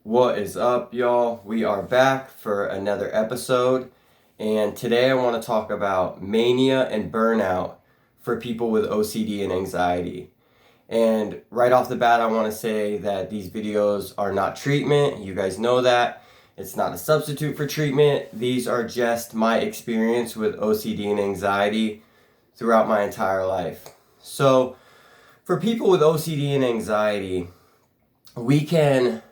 What is up, y'all? We are back for another episode, and today I want to talk about mania and burnout for people with OCD and anxiety. And right off the bat, I want to say that these videos are not treatment. You guys know that. It's not a substitute for treatment. These are just my experience with OCD and anxiety throughout my entire life. So, for people with OCD and anxiety, we can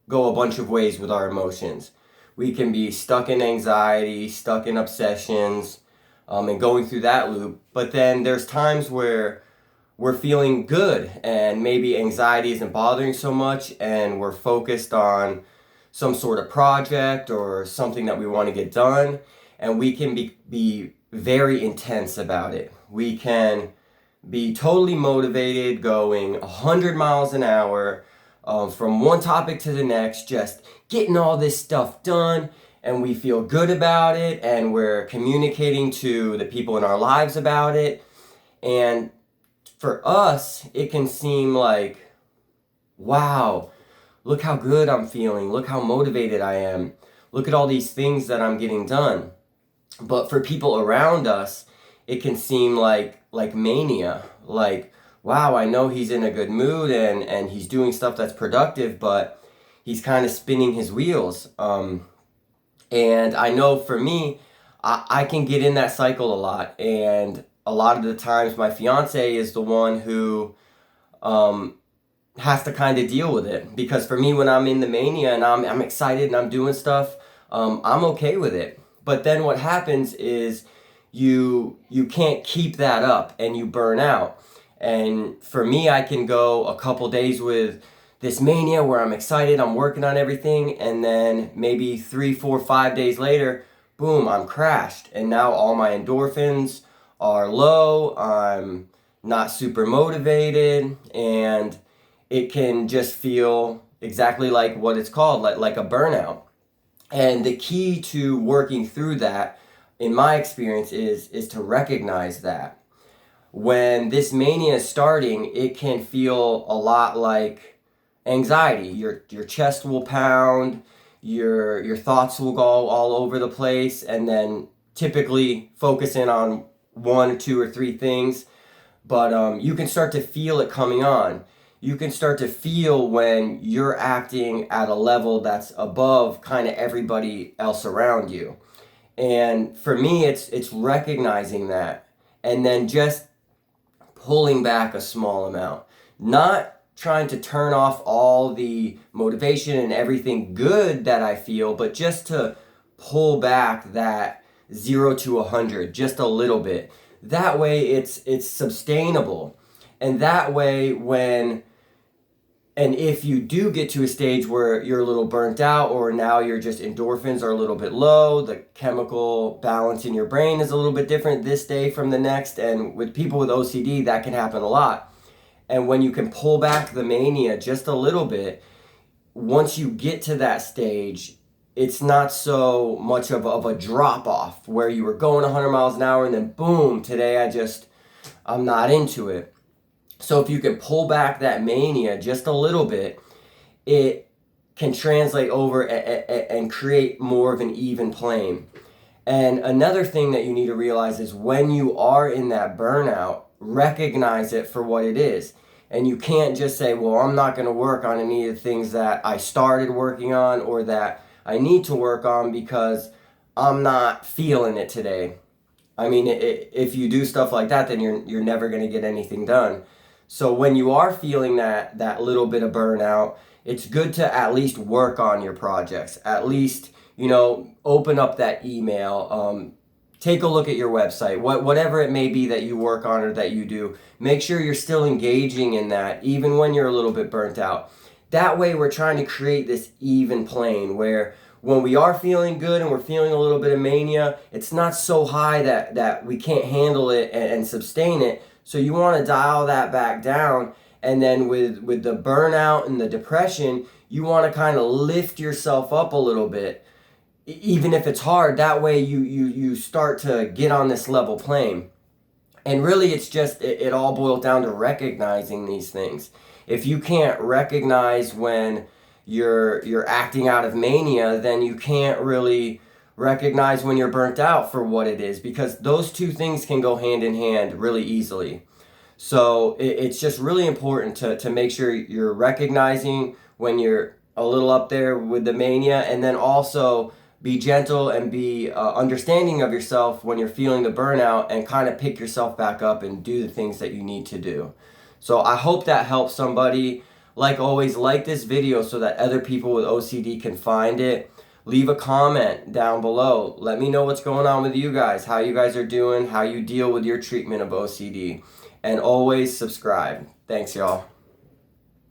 go a bunch of ways with our emotions. We can be stuck in anxiety, stuck in obsessions, and going through that loop. But then there's times where we're feeling good and maybe anxiety isn't bothering so much and we're focused on some sort of project or something that we want to get done, and we can be very intense about it. We can be totally motivated, going 100 miles an hour, from one topic to the next, just getting all this stuff done, and we feel good about it, and we're communicating to the people in our lives about it. And for us, it can seem like, wow, look how good I'm feeling, look how motivated I am, look at all these things that I'm getting done. But for people around us, it can seem like mania, like, wow, I know he's in a good mood and he's doing stuff that's productive, but he's kind of spinning his wheels. And I know for me, I can get in that cycle a lot. And a lot of the times my fiance is the one who has to kind of deal with it. Because for me, when I'm in the mania and I'm excited and I'm doing stuff, I'm okay with it. But then what happens is you can't keep that up and you burn out. And for me, I can go a couple days with this mania where I'm excited, I'm working on everything, and then maybe 3, 4, 5 days later, boom, I'm crashed. And now all my endorphins are low, I'm not super motivated, and it can just feel exactly like what it's called, like a burnout. And the key to working through that, in my experience, is to recognize that. When this mania is starting, it can feel a lot like anxiety. Your chest will pound, your thoughts will go all over the place, and then typically focus in on 1, 2, or 3 things. But you can start to feel it coming on. You can start to feel when you're acting at a level that's above kind of everybody else around you. And for me, it's recognizing that, and then just pulling back a small amount. Not trying to turn off all the motivation and everything good that I feel, but just to pull back that 0 to 100 just a little bit. That way it's sustainable. And that way if you do get to a stage where you're a little burnt out, or now you're just endorphins are a little bit low, the chemical balance in your brain is a little bit different this day from the next, and with people with OCD, that can happen a lot. And when you can pull back the mania just a little bit, once you get to that stage, it's not so much of a drop off where you were going 100 miles an hour and then boom, today I'm not into it. So if you can pull back that mania just a little bit, it can translate over and create more of an even plane. And another thing that you need to realize is when you are in that burnout, recognize it for what it is. And you can't just say, well, I'm not going to work on any of the things that I started working on or that I need to work on because I'm not feeling it today. I mean, if you do stuff like that, then you're never going to get anything done. So when you are feeling that little bit of burnout, it's good to at least work on your projects. At least, open up that email, take a look at your website, whatever it may be that you work on or that you do. Make sure you're still engaging in that, even when you're a little bit burnt out. That way we're trying to create this even plane where when we are feeling good and we're feeling a little bit of mania, it's not so high that we can't handle it and sustain it. So you want to dial that back down, and then with the burnout and the depression, you want to kind of lift yourself up a little bit, even if it's hard. That way you start to get on this level plane. And really it's just, it all boils down to recognizing these things. If you can't recognize when you're acting out of mania, then you can't really recognize when you're burnt out for what it is, because those two things can go hand in hand really easily. So it's just really important to make sure you're recognizing when you're a little up there with the mania, and then also be gentle and be understanding of yourself when you're feeling the burnout, and kind of pick yourself back up and do the things that you need to do. So I hope that helps somebody. Like always, like this video so that other people with OCD can find it. Leave a comment down below. Let me know what's going on with you guys, how you guys are doing, how you deal with your treatment of OCD. And always subscribe. Thanks, y'all.